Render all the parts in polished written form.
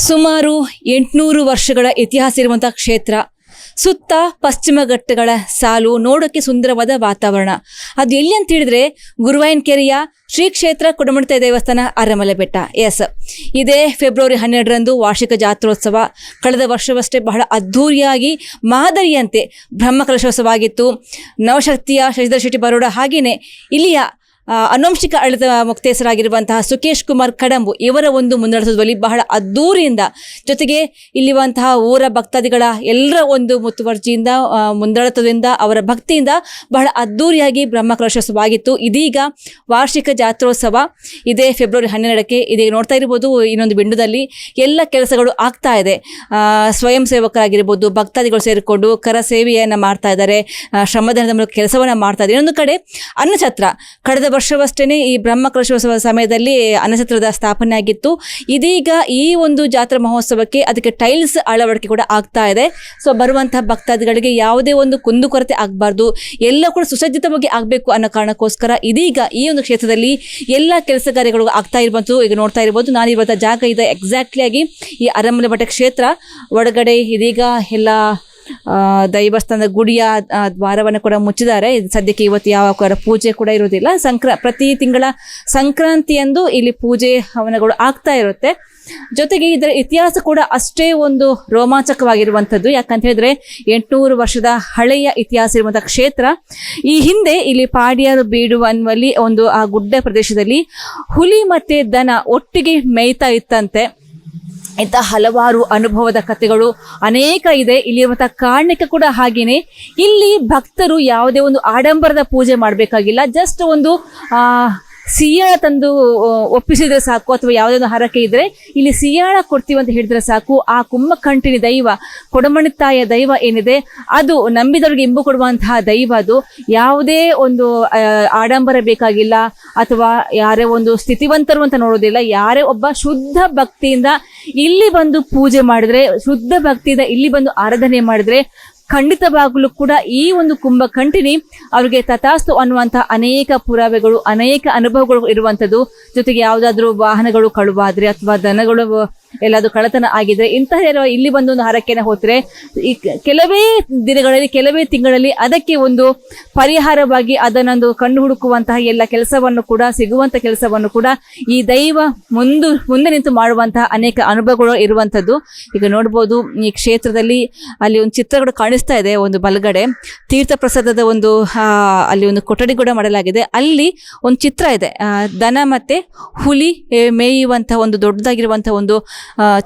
ಸುಮಾರು 800 ವರ್ಷಗಳ ಇತಿಹಾಸ ಇರುವಂತಹ ಕ್ಷೇತ್ರ. ಸುತ್ತ ಪಶ್ಚಿಮ ಘಟ್ಟಗಳ ಸಾಲು, ನೋಡೋಕ್ಕೆ ಸುಂದರವಾದ ವಾತಾವರಣ. ಅದು ಎಲ್ಲಿ ಅಂತ ಹೇಳಿದ್ರೆ ಗುರುವಾಯನಕೆರೆಯ ಶ್ರೀ ಕ್ಷೇತ್ರ ಕುಡಮುಡ್ತಾಯ ದೇವಸ್ಥಾನ ಅರಮಲೆಬೆಟ್ಟ. ಇದೇ ಫೆಬ್ರವರಿ 12ರಂದು ವಾರ್ಷಿಕ ಜಾತ್ರೋತ್ಸವ. ಕಳೆದ ವರ್ಷವಷ್ಟೇ ಬಹಳ ಅದ್ಧೂರಿಯಾಗಿ ಮಾದರಿಯಂತೆ ಬ್ರಹ್ಮಕಲಶೋತ್ಸವ ಆಗಿತ್ತು. ನವಶಕ್ತಿಯ ಶಶಿಧರ್ ಶೆಟ್ಟಿ ಬರೋಡ ಹಾಗೆಯೇ ಇಲ್ಲಿಯ ಅನುವಂಶಿಕ ಆಡಳಿತ ಮುಕ್ತೇಸರಾಗಿರುವಂತಹ ಸುಕೇಶ್ ಕುಮಾರ್ ಕಡಂಬು ಇವರ ಒಂದು ಮುನ್ನಡೆಸೋದ್ರಲ್ಲಿ ಬಹಳ ಅದ್ದೂರಿಯಿಂದ, ಜೊತೆಗೆ ಇಲ್ಲಿರುವಂತಹ ಊರ ಭಕ್ತಾದಿಗಳ ಎಲ್ಲರ ಒಂದು ಮುತುವರ್ಜಿಯಿಂದ, ಮುಂದಾಳತ್ವದಿಂದ, ಅವರ ಭಕ್ತಿಯಿಂದ ಬಹಳ ಅದ್ದೂರಿಯಾಗಿ ಬ್ರಹ್ಮಕಲಶೋತ್ಸವ ಆಗಿತ್ತು. ಇದೀಗ ವಾರ್ಷಿಕ ಜಾತ್ರೋತ್ಸವ ಇದೇ ಫೆಬ್ರವರಿ 12ಕ್ಕೆ. ಇದೀಗ ನೋಡ್ತಾ ಇರ್ಬೋದು, ಇನ್ನೊಂದು ಬಿಂಡುದಲ್ಲಿ ಎಲ್ಲ ಕೆಲಸಗಳು ಆಗ್ತಾ ಇದೆ. ಸ್ವಯಂ ಸೇವಕರಾಗಿರ್ಬೋದು, ಭಕ್ತಾದಿಗಳು ಸೇರಿಕೊಂಡು ಕರ ಸೇವೆಯನ್ನು ಮಾಡ್ತಾ ಇದ್ದಾರೆ, ಶ್ರಮದಾನದ ಮೂಲಕ ಕೆಲಸವನ್ನು ಮಾಡ್ತಾ ಇದ್ದಾರೆ. ಇನ್ನೊಂದು ಕಡೆ ಅನ್ನಛತ್ರ, ಕಳೆದ ವರ್ಷವಷ್ಟೇ ಈ ಬ್ರಹ್ಮಕಲಶೋತ್ಸವ ಸಮಯದಲ್ಲಿ ಅನ್ನಛತ್ರದ ಸ್ಥಾಪನೆ ಆಗಿತ್ತು. ಇದೀಗ ಈ ಒಂದು ಜಾತ್ರಾ ಮಹೋತ್ಸವಕ್ಕೆ ಅದಕ್ಕೆ ಟೈಲ್ಸ್ ಅಳವಡಿಕೆ ಕೂಡ ಆಗ್ತಾ ಇದೆ. ಸೊ ಬರುವಂತಹ ಭಕ್ತಾದಿಗಳಿಗೆ ಯಾವುದೇ ಒಂದು ಕುಂದುಕೊರತೆ ಆಗಬಾರ್ದು, ಎಲ್ಲ ಕೂಡ ಸುಸಜ್ಜಿತವಾಗಿ ಆಗಬೇಕು ಅನ್ನೋ ಕಾರಣಕ್ಕೋಸ್ಕರ ಇದೀಗ ಈ ಒಂದು ಕ್ಷೇತ್ರದಲ್ಲಿ ಎಲ್ಲ ಕೆಲಸ ಕಾರ್ಯಗಳು ಆಗ್ತಾ ಇರುವಂಥದ್ದು. ಈಗ ನೋಡ್ತಾ ಇರ್ಬೋದು, ನಾನಿರುವಂಥ ಜಾಗ ಇದೆ ಎಕ್ಸಾಕ್ಟ್ಲಿ ಆಗಿ ಈ ಅರಮನೆಬೆಟ್ಟ ಕ್ಷೇತ್ರ ಒಳಗಡೆ. ಇದೀಗ ಎಲ್ಲ ದೈವಸ್ಥಾನದ ಗುಡಿಯ ದ್ವಾರವನ್ನು ಕೂಡ ಮುಚ್ಚಿದ್ದಾರೆ. ಸದ್ಯಕ್ಕೆ ಇವತ್ತು ಯಾವ ಪೂಜೆ ಕೂಡ ಇರೋದಿಲ್ಲ. ಪ್ರತಿ ತಿಂಗಳ ಸಂಕ್ರಾಂತಿಯಂದು ಇಲ್ಲಿ ಪೂಜೆ ಹವನಗಳು ಆಗ್ತಾ ಇರುತ್ತೆ. ಜೊತೆಗೆ ಇದರ ಇತಿಹಾಸ ಕೂಡ ಅಷ್ಟೇ ಒಂದು ರೋಮಾಂಚಕವಾಗಿರುವಂಥದ್ದು. ಯಾಕಂತ ಹೇಳಿದ್ರೆ 800 ವರ್ಷದ ಹಳೆಯ ಇತಿಹಾಸ ಇರುವಂತಹ ಕ್ಷೇತ್ರ. ಈ ಹಿಂದೆ ಇಲ್ಲಿ ಪಾಡ್ಯಾರು ಬೀಡು ಅನ್ನುವಲ್ಲಿ ಒಂದು ಆ ಗುಡ್ಡ ಪ್ರದೇಶದಲ್ಲಿ ಹುಲಿ ಮತ್ತೆ ದನ ಒಟ್ಟಿಗೆ ಮೇಯ್ತಾ ಇತ್ತಂತೆ. ಇಂಥ ಹಲವಾರು ಅನುಭವದ ಕಥೆಗಳು ಅನೇಕ ಇದೆ. ಇಲ್ಲಿರುವಂತಹ ಕಾರಣಿಕ ಕೂಡ ಹಾಗೇನೆ. ಇಲ್ಲಿ ಭಕ್ತರು ಯಾವುದೇ ಒಂದು ಆಡಂಬರದ ಪೂಜೆ ಮಾಡಬೇಕಾಗಿಲ್ಲ. ಜಸ್ಟ್ ಒಂದು ಸಿಯಾಳ ತಂದು ಒಪ್ಪಿಸಿದ್ರೆ ಸಾಕು, ಅಥವಾ ಯಾವುದೇ ಒಂದು ಹರಕೆ ಇದ್ರೆ ಇಲ್ಲಿ ಸಿಯಾಳ ಕೊಡ್ತೀವಿ ಅಂತ ಹೇಳಿದ್ರೆ ಸಾಕು. ಆ ಕುಂಭಕಂಠಿನಿ ದೈವ, ಕೊಡಮಣಿತಾಯ ದೈವ ಏನಿದೆ ಅದು ನಂಬಿದವರಿಗೆ ಇಂಬು ಕೊಡುವಂತಹ ದೈವ. ಅದು ಯಾವುದೇ ಒಂದು ಆಡಂಬರ ಬೇಕಾಗಿಲ್ಲ, ಅಥವಾ ಯಾರೇ ಒಂದು ಸ್ಥಿತಿವಂತರು ಅಂತ ನೋಡೋದಿಲ್ಲ. ಯಾರೇ ಒಬ್ಬ ಶುದ್ಧ ಭಕ್ತಿಯಿಂದ ಇಲ್ಲಿ ಬಂದು ಪೂಜೆ ಮಾಡಿದ್ರೆ, ಶುದ್ಧ ಭಕ್ತಿಯಿಂದ ಇಲ್ಲಿ ಬಂದು ಆರಾಧನೆ ಮಾಡಿದ್ರೆ ಖಂಡಿತವಾಗಲೂ ಕೂಡ ಈ ಒಂದು ಕುಂಭಕಂಠಿನಿ ಅವ್ರಿಗೆ ತಥಾಸ್ತು ಅನ್ನುವಂಥ ಅನೇಕ ಪುರಾವೆಗಳು, ಅನೇಕ ಅನುಭವಗಳು ಇರುವಂಥದ್ದು. ಜೊತೆಗೆ ಯಾವುದಾದ್ರೂ ವಾಹನಗಳು ಕಳುವಾದ್ರೆ ಅಥವಾ ದನಗಳು ಎಲ್ಲಾದ್ರೂ ಕಳ್ಳತನ ಆಗಿದ್ರೆ ಇಂತಹ ಇಲ್ಲಿ ಬಂದು ಒಂದು ಹರಕೆನ ಹೋದ್ರೆ ಈ ಕೆಲವೇ ದಿನಗಳಲ್ಲಿ, ಕೆಲವೇ ತಿಂಗಳಲ್ಲಿ ಅದಕ್ಕೆ ಒಂದು ಪರಿಹಾರವಾಗಿ ಅದನ್ನೊಂದು ಕಂಡು ಹುಡುಕುವಂತಹ ಎಲ್ಲ ಕೆಲಸವನ್ನು ಕೂಡ, ಸಿಗುವಂಥ ಕೆಲಸವನ್ನು ಕೂಡ ಈ ದೈವ ಮುಂದೆ ನಿಂತು ಮಾಡುವಂತಹ ಅನೇಕ ಅನುಭವಗಳು ಇರುವಂಥದ್ದು. ಈಗ ನೋಡ್ಬೋದು, ಈ ಕ್ಷೇತ್ರದಲ್ಲಿ ಅಲ್ಲಿ ಒಂದು ಚಿತ್ರಗಳು ಕಾಣಿಸ್ತಾ ಇದೆ. ಒಂದು ಬಲಗಡೆ ತೀರ್ಥ ಪ್ರಸಾದದ ಒಂದು ಅಲ್ಲಿ ಒಂದು ಕೊಠಡಿ ಕೂಡ ಮಾಡಲಾಗಿದೆ. ಅಲ್ಲಿ ಒಂದು ಚಿತ್ರ ಇದೆ, ದನ ಮತ್ತೆ ಹುಲಿ ಮೇಯುವಂತಹ ಒಂದು ದೊಡ್ಡದಾಗಿರುವಂತಹ ಒಂದು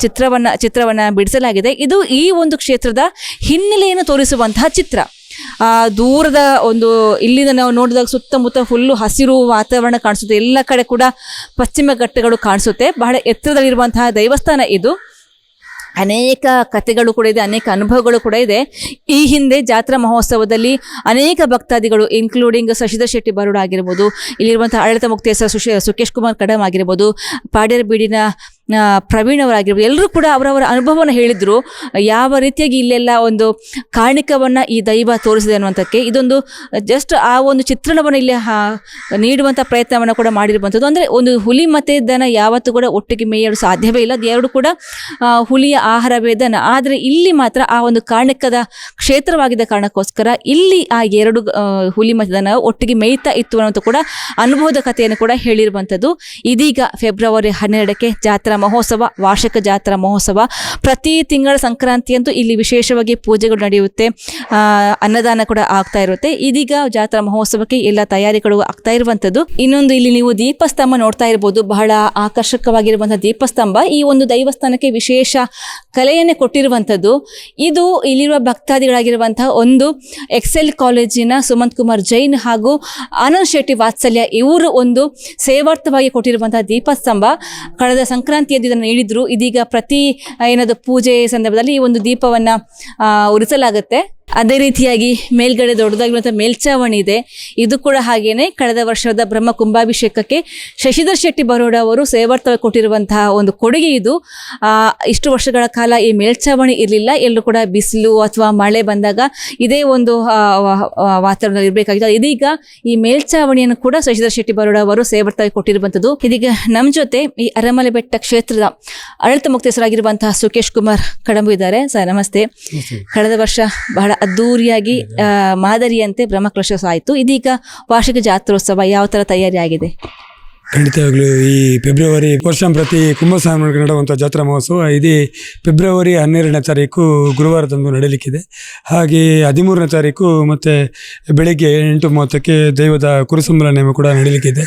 ಚಿತ್ರವನ್ನ ಬಿಡಿಸಲಾಗಿದೆ. ಇದು ಈ ಒಂದು ಕ್ಷೇತ್ರದ ಹಿನ್ನೆಲೆಯನ್ನು ತೋರಿಸುವಂತಹ ಚಿತ್ರ. ದೂರದ ಒಂದು ಇಲ್ಲಿಂದ ನಾವು ನೋಡಿದಾಗ ಸುತ್ತಮುತ್ತ ಫುಲ್ಲು ಹಸಿರು ವಾತಾವರಣ ಕಾಣಿಸುತ್ತೆ. ಎಲ್ಲ ಕಡೆ ಕೂಡ ಪಶ್ಚಿಮ ಘಟ್ಟಗಳು ಕಾಣಿಸುತ್ತೆ. ಬಹಳ ಎತ್ತರದಲ್ಲಿರುವಂತಹ ದೇವಸ್ಥಾನ ಇದು. ಅನೇಕ ಕಥೆಗಳು ಕೂಡ ಇದೆ, ಅನೇಕ ಅನುಭವಗಳು ಕೂಡ ಇದೆ. ಈ ಹಿಂದೆ ಜಾತ್ರಾ ಮಹೋತ್ಸವದಲ್ಲಿ ಅನೇಕ ಭಕ್ತಾದಿಗಳು, ಇನ್ಕ್ಲೂಡಿಂಗ್ ಶಶಿಧರ್ ಶೆಟ್ಟಿ ಬರೋಡ ಆಗಿರ್ಬೋದು, ಇಲ್ಲಿರುವಂತಹ ಆಡಳಿತ ಮುಕ್ತೇಸರ ಸುಕೇಶ್ ಕುಮಾರ್ ಕಡಮ್ ಆಗಿರ್ಬೋದು, ಪಾಡ್ಯಾರ ಬೀಡಿನ ಪ್ರವೀಣ್ ಅವರಾಗಿರ್ಬೋದು, ಎಲ್ಲರೂ ಕೂಡ ಅವರವರ ಅನುಭವವನ್ನು ಹೇಳಿದ್ರು. ಯಾವ ರೀತಿಯಾಗಿ ಇಲ್ಲೆಲ್ಲ ಒಂದು ಕಾರಣಿಕವನ್ನು ಈ ದೈವ ತೋರಿಸಿದೆ ಅನ್ನುವಂಥಕ್ಕೆ ಇದೊಂದು ಜಸ್ಟ್ ಆ ಒಂದು ಚಿತ್ರಣವನ್ನು ಇಲ್ಲಿ ನೀಡುವಂಥ ಪ್ರಯತ್ನವನ್ನು ಕೂಡ ಮಾಡಿರುವಂಥದ್ದು. ಅಂದರೆ ಒಂದು ಹುಲಿ ಮತ್ತು ದನ ಯಾವತ್ತೂ ಕೂಡ ಒಟ್ಟಿಗೆ ಮೇಯಲು ಸಾಧ್ಯವೇ ಇಲ್ಲ. ಎರಡು ಕೂಡ ಹುಲಿಯ ಆಹಾರವೇ ದನ. ಆದರೆ ಇಲ್ಲಿ ಮಾತ್ರ ಆ ಒಂದು ಕಾರಣಿಕದ ಕ್ಷೇತ್ರವಾಗಿದ್ದ ಕಾರಣಕ್ಕೋಸ್ಕರ ಇಲ್ಲಿ ಆ ಎರಡು ಹುಲಿ ಮತ್ತು ದನ ಒಟ್ಟಿಗೆ ಮೇಯ್ತಾ ಇತ್ತು ಅನ್ನೋಂಥ ಕೂಡ ಅನುಭವದ ಕಥೆಯನ್ನು ಕೂಡ ಹೇಳಿರುವಂಥದ್ದು. ಇದೀಗ ಫೆಬ್ರವರಿ 12ಕ್ಕೆ ಜಾತ್ರಾ ಮಹೋತ್ಸವ, ವಾರ್ಷಿಕ ಜಾತ್ರಾ ಮಹೋತ್ಸವ. ಪ್ರತಿ ತಿಂಗಳ ಸಂಕ್ರಾಂತಿಯಂತೂ ಇಲ್ಲಿ ವಿಶೇಷವಾಗಿ ಪೂಜೆಗಳು ನಡೆಯುತ್ತೆ, ಅನ್ನದಾನ ಕೂಡ ಆಗ್ತಾ ಇರುತ್ತೆ. ಇದೀಗ ಜಾತ್ರಾ ಮಹೋತ್ಸವಕ್ಕೆ ಎಲ್ಲ ತಯಾರಿಗಳು ಆಗ್ತಾ ಇರುವಂಥದ್ದು. ಇನ್ನೊಂದು ಇಲ್ಲಿ ನೀವು ದೀಪಸ್ತಂಭ ನೋಡ್ತಾ ಇರ್ಬೋದು, ಬಹಳ ಆಕರ್ಷಕವಾಗಿರುವಂತಹ ದೀಪಸ್ತಂಭ. ಈ ಒಂದು ದೈವಸ್ಥಾನಕ್ಕೆ ವಿಶೇಷ ಕಲೆಯನ್ನೇ ಕೊಟ್ಟಿರುವಂಥದ್ದು. ಇದು ಇಲ್ಲಿರುವ ಭಕ್ತಾದಿಗಳಾಗಿರುವಂತಹ ಒಂದು ಎಕ್ಸೆಲ್ ಕಾಲೇಜಿನ ಸುಮಂತ್ ಕುಮಾರ್ ಜೈನ್ ಹಾಗೂ ಆನಂದ್ ಶೆಟ್ಟಿ ವಾತ್ಸಲ್ಯ ಇವರು ಒಂದು ಸೇವಾರ್ಥವಾಗಿ ಕೊಟ್ಟಿರುವಂತಹ ದೀಪಸ್ತಂಭ. ಕಳೆದ ಸಂಕ್ರಾಂತಿಯದ್ದು ಇದನ್ನು ನೀಡಿದ್ರು. ಇದೀಗ ಪ್ರತಿ ಏನಾದರೂ ಪೂಜೆ ಸಂದರ್ಭದಲ್ಲಿ ಈ ಒಂದು ದೀಪವನ್ನು ಉರಿಸಲಾಗುತ್ತೆ. ಅದೇ ರೀತಿಯಾಗಿ ಮೇಲ್ಗಡೆ ದೊಡ್ಡದಾಗಿರುವಂತಹ ಮೇಲ್ಚಾವಣಿ ಇದೆ. ಇದು ಕೂಡ ಹಾಗೇನೆ ಕಳೆದ ವರ್ಷದ ಬ್ರಹ್ಮ ಕುಂಭಾಭಿಷೇಕಕ್ಕೆ ಶಶಿಧರ್ ಶೆಟ್ಟಿ ಬರೋಡ ಅವರು ಸೇವಾರ್ಥ ಕೊಟ್ಟಿರುವಂತಹ ಒಂದು ಕೊಡುಗೆ ಇದು. ಇಷ್ಟು ವರ್ಷಗಳ ಕಾಲ ಈ ಮೇಲ್ಚಾವಣಿ ಇರಲಿಲ್ಲ. ಎಲ್ಲರೂ ಕೂಡ ಬಿಸಿಲು ಅಥವಾ ಮಳೆ ಬಂದಾಗ ಇದೇ ಒಂದು ವಾತಾವರಣ ಇರಬೇಕಾಗಿತ್ತು. ಇದೀಗ ಈ ಮೇಲ್ಚಾವಣಿಯನ್ನು ಕೂಡ ಶಶಿಧರ್ ಶೆಟ್ಟಿ ಬರೋಡ ಅವರು ಸೇವಾರ್ಥ ಕೊಟ್ಟಿರುವಂಥದ್ದು. ಇದೀಗ ನಮ್ಮ ಜೊತೆ ಈ ಅರಮಲೆ ಬೆಟ್ಟ ಕ್ಷೇತ್ರದ ಆಡಳಿತ ಮುಖ್ಯಸ್ಥರಾಗಿರುವಂತಹ ಸುಕೇಶ್ ಕುಮಾರ್ ಕಡಂಬು ಇದ್ದಾರೆ. ಸರ್ ನಮಸ್ತೆ. ಕಳೆದ ವರ್ಷ ಬಹಳ ಅದ್ದೂರಿಯಾಗಿ ಮಾದರಿಯಂತೆ ಬ್ರಹ್ಮಕಲಶೋತ್ಸವ ಆಯಿತು. ಇದೀಗ ವಾರ್ಷಿಕ ಜಾತ್ರೋತ್ಸವ ಯಾವ ಥರ ತಯಾರಿ ಆಗಿದೆ? ಖಂಡಿತವಾಗ್ಲೂ ಈ ಫೆಬ್ರವರಿ ವರ್ಷ ಪ್ರತಿ ಕುಂಭಸ್ನಾನ ನಡೆಯುವಂಥ ಜಾತ್ರಾ ಮಹೋತ್ಸವ ಇದು ಫೆಬ್ರವರಿ 12ನೇ ತಾರೀಕು ಗುರುವಾರದಂದು ನಡೆಯಲಿಕ್ಕಿದೆ. ಹಾಗೆ 13ನೇ ತಾರೀಕು ಮತ್ತು ಬೆಳಗ್ಗೆ 8:30ಕ್ಕೆ ದೈವದ ಕುರುಸಂಬಳ ನೇಮ ಕೂಡ ನಡೀಲಿಕ್ಕಿದೆ.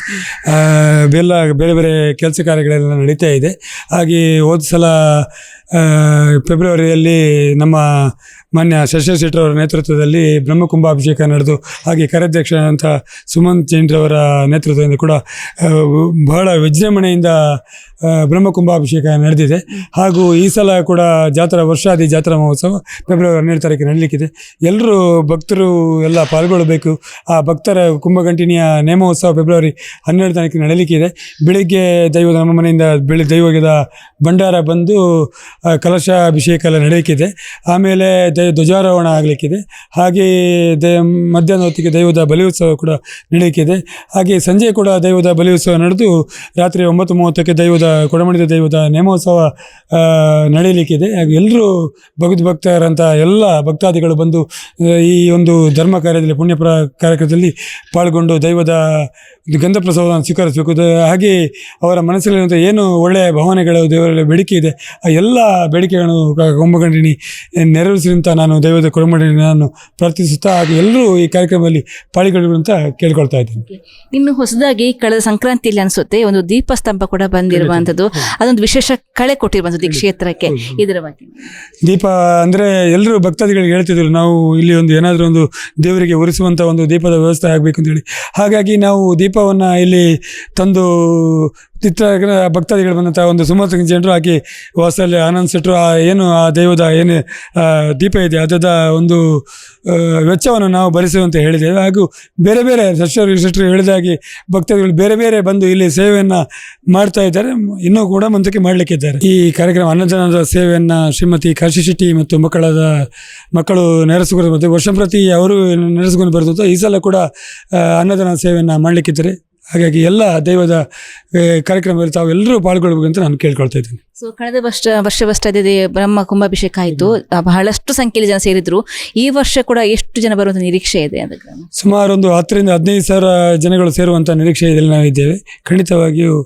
ಬೇರೆ ಬೇರೆ ಕೆಲಸ ಕಾರ್ಯಗಳೆಲ್ಲ ನಡೀತಾ ಇದೆ. ಹಾಗೆ ಹೋದ ಸಲ ಫೆಬ್ರವರಿಯಲ್ಲಿ ನಮ್ಮ ಮಾನ್ಯ ಶಶಿಧರ್ ಶೆಟ್ಟಿಯವರ ನೇತೃತ್ವದಲ್ಲಿ ಬ್ರಹ್ಮಕುಂಭಾಭಿಷೇಕ ನಡೆದು ಹಾಗೆ ಕಾರ್ಯಾಧ್ಯಕ್ಷ ಅಂತ ಸುಮಂತ್ ಜೈನ್ರವರ ನೇತೃತ್ವದಿಂದ ಕೂಡ ಬಹಳ ವಿಜೃಂಭಣೆಯಿಂದ ಬ್ರಹ್ಮಕುಂಭಾಭಿಷೇಕ ನಡೆದಿದೆ. ಹಾಗೂ ಈ ಸಲ ಕೂಡ ವರ್ಷಾದಿ ಜಾತ್ರಾ ಮಹೋತ್ಸವ ಫೆಬ್ರವರಿ 12 ತಾರೀಕು ನಡೀಲಿಕ್ಕಿದೆ. ಎಲ್ಲರೂ ಭಕ್ತರು ಎಲ್ಲ ಪಾಲ್ಗೊಳ್ಳಬೇಕು. ಆ ಭಕ್ತರ ಕುಂಭಗಂಟಿನಿಯ ನೇಮೋತ್ಸವ ಫೆಬ್ರವರಿ 12 ತಾರೀಕು ನಡೀಲಿಕ್ಕಿದೆ. ಬೆಳಿಗ್ಗೆ ನಮ್ಮ ಮನೆಯಿಂದ ದೈವದ ಭಂಡಾರ ಬಂದು ಕಲಶಾಭಿಷೇಕ ಎಲ್ಲ ನಡೆಯಲಿಕ್ಕಿದೆ. ಆಮೇಲೆ ಧ್ವಜಾರೋಹಣ ಆಗಲಿಕ್ಕಿದೆ. ಹಾಗೆ ಮಧ್ಯಾಹ್ನ ಹೊತ್ತಿಗೆ ದೈವದ ಬಲಿ ಉತ್ಸವ ಕೂಡ ನಡೆಯಲಿಕ್ಕಿದೆ. ಹಾಗೆ ಸಂಜೆ ಕೂಡ ದೈವದ ಬಲಿ ಉತ್ಸವ ನಡೆದು ರಾತ್ರಿ 9:30ಕ್ಕೆ ಕೊಡಮಣಿದ ದೈವದ ನೇಮೋತ್ಸವ ನಡೆಯಲಿಕ್ಕಿದೆ. ಹಾಗೆ ಎಲ್ಲರೂ ಭಕ್ತರಂತ ಎಲ್ಲ ಭಕ್ತಾದಿಗಳು ಬಂದು ಈ ಒಂದು ಧರ್ಮ ಕಾರ್ಯದಲ್ಲಿ ಪುಣ್ಯ ಕಾರ್ಯಕ್ರಮದಲ್ಲಿ ಪಾಲ್ಗೊಂಡು ದೈವದ ಗಂಧ ಪ್ರಸಾದವನ್ನು ಸ್ವೀಕರಿಸಬೇಕು. ಹಾಗೆ ಅವರ ಮನಸ್ಸಲ್ಲಿರುವಂಥ ಏನು ಒಳ್ಳೆಯ ಭಾವನೆಗಳು ದೇವರಲ್ಲಿ ಬೇಡಿಕೆ ಇದೆ ಆ ಎಲ್ಲ ಬೇಡಿಕೆಗಳನ್ನು ಕುಂಭಗಂಟಿನಿ ನೆರವೇರಿಸಿದಂಥ ನಾನು ದೈವದ ಕೊಡಮಣಿನ ನಾನು ಪ್ರಾರ್ಥಿಸುತ್ತಾ ಹಾಗೆ ಎಲ್ಲರೂ ಈ ಕಾರ್ಯಕ್ರಮದಲ್ಲಿ ಪಾಲ್ಗೊಳ್ಳುವಂತ ಅಂತ ಕೇಳ್ಕೊಳ್ತಾ ಇದ್ದೀನಿ. ಇನ್ನು ಹೊಸದಾಗಿ ಕಳೆದ ಸಂಕ್ರಾಂತಿಯಲ್ಲಿ ಅನಿಸುತ್ತೆ ಒಂದು ದೀಪಸ್ತಂಭ ಕೂಡ ಬಂದಿರುವಂಥದ್ದು, ಅದೊಂದು ವಿಶೇಷ ಕಳೆ ಕೊಟ್ಟಿರುವಂಥದ್ದು ಈ ಕ್ಷೇತ್ರಕ್ಕೆ. ಇದರ ಬಗ್ಗೆ ದೀಪ ಅಂದರೆ ಎಲ್ಲರೂ ಭಕ್ತಾದಿಗಳಿಗೆ ಹೇಳ್ತಿದ್ರು ನಾವು ಇಲ್ಲಿ ಏನಾದರೂ ಒಂದು ದೇವರಿಗೆ ಉರಿಸುವಂಥ ಒಂದು ದೀಪದ ವ್ಯವಸ್ಥೆ ಆಗಬೇಕು ಅಂತೇಳಿ. ಹಾಗಾಗಿ ನಾವು ದೀಪವನ್ನು ಇಲ್ಲಿ ತಂದು ಭಕ್ತಾದಿಗಳು ಬಂದಂಥ ಒಂದು ಸುಮಾರು ಜನರು ಹಾಕಿ ವಾಸಲ್ಲಿ ಆನಂದ್ ಶೆಟ್ಟರು ಆ ದೈವದ ಏನು ದೀಪ ಇದೆ ಅದರ ಒಂದು ವೆಚ್ಚವನ್ನು ನಾವು ಭರಿಸುವಂತ ಹೇಳಿದ್ದೇವೆ. ಹಾಗೂ ಬೇರೆ ಬೇರೆ ಶೆಟ್ಟರು ಹೇಳಿದಾಗಿ ಭಕ್ತಾದಿಗಳು ಬೇರೆ ಬೇರೆ ಬಂದು ಇಲ್ಲಿ ಸೇವೆಯನ್ನು ಮಾಡ್ತಾ ಇದ್ದಾರೆ, ಇನ್ನೂ ಕೂಡ ಮುಂದಕ್ಕೆ ಮಾಡಲಿಕ್ಕಿದ್ದಾರೆ. ಈ ಕಾರ್ಯಕ್ರಮ ಅನ್ನದಾನದ ಸೇವೆಯನ್ನು ಶ್ರೀಮತಿ ಕಾಶಿ ಶೆಟ್ಟಿ ಮತ್ತು ಮಕ್ಕಳು ನೆರೆಸಿಕೊಂಡು ಬರ್ತಾರೆ. ವರ್ಷ ಪ್ರತಿ ಅವರು ನೆರೆಸಿಕೊಂಡು ಬರ್ತದೆ. ಈ ಸಲ ಕೂಡ ಅನ್ನದಾನ ಸೇವೆಯನ್ನು ಮಾಡಲಿಕ್ಕಿದ್ದಾರೆ. ಹಾಗಾಗಿ ಎಲ್ಲ ದೈವದ ಕಾರ್ಯಕ್ರಮದಲ್ಲಿ ತಾವು ಎಲ್ಲರೂ ಪಾಲ್ಗೊಳ್ಬೇಕು ಅಂತ ನಾನು ಕೇಳ್ಕೊಳ್ತಾ ಇದ್ದೀನಿ. ಸೊ ಕಳೆದ ವರ್ಷವಷ್ಟೇ ಬ್ರಹ್ಮ ಕುಂಭಾಭಿಷೇಕ ಆಯಿತು, ಬಹಳಷ್ಟು ಸಂಖ್ಯೆಯಲ್ಲಿ ಜನ ಸೇರಿದ್ರು. ಈ ವರ್ಷ ಕೂಡ ಎಷ್ಟು ಜನ ಬರುವಂಥ ನಿರೀಕ್ಷೆ ಇದೆ? ಅದಕ್ಕೆ ಸುಮಾರು ಒಂದು 10,000 ರಿಂದ 15,000 ಜನಗಳು ಸೇರುವಂಥ ನಿರೀಕ್ಷೆ ಇದರಲ್ಲಿ ನಾವಿದ್ದೇವೆ. ಖಂಡಿತವಾಗಿಯೂ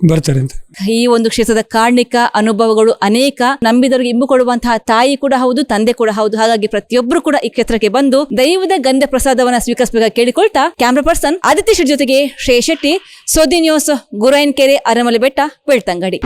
ಬರ್ತಾರೆ ಅಂತ. ಈ ಒಂದು ಕ್ಷೇತ್ರದ ಕಾರ್ಣಿಕ ಅನುಭವಗಳು ಅನೇಕ, ನಂಬಿದವರಿಗೆ ಇಂಬು ಕೊಡುವಂತಹ ತಾಯಿ ಕೂಡ ಹೌದು, ತಂದೆ ಕೂಡ ಹೌದು. ಹಾಗಾಗಿ ಪ್ರತಿಯೊಬ್ಬರು ಕೂಡ ಈ ಕ್ಷೇತ್ರಕ್ಕೆ ಬಂದು ದೈವದ ಗಂಧ ಪ್ರಸಾದವನ್ನ ಸ್ವೀಕರಿಸಬೇಕಾಗಿ ಕೇಳಿಕೊಳ್ತಾ ಕ್ಯಾಮ್ರಾ ಪರ್ಸನ್ ಆದಿತ್ಯ ಶೆಟ್ಟಿ ಜೊತೆಗೆ ಶ್ರೇಯಸ್ ಶೆಟ್ಟಿ, ಸೋದಿ ನ್ಯೂಸ್, ಗುರಾಯನ್ಕೆರೆ, ಅರಮಲೆ ಬೆಟ್ಟ, ಬೆಳ್ತಂಗಡಿ.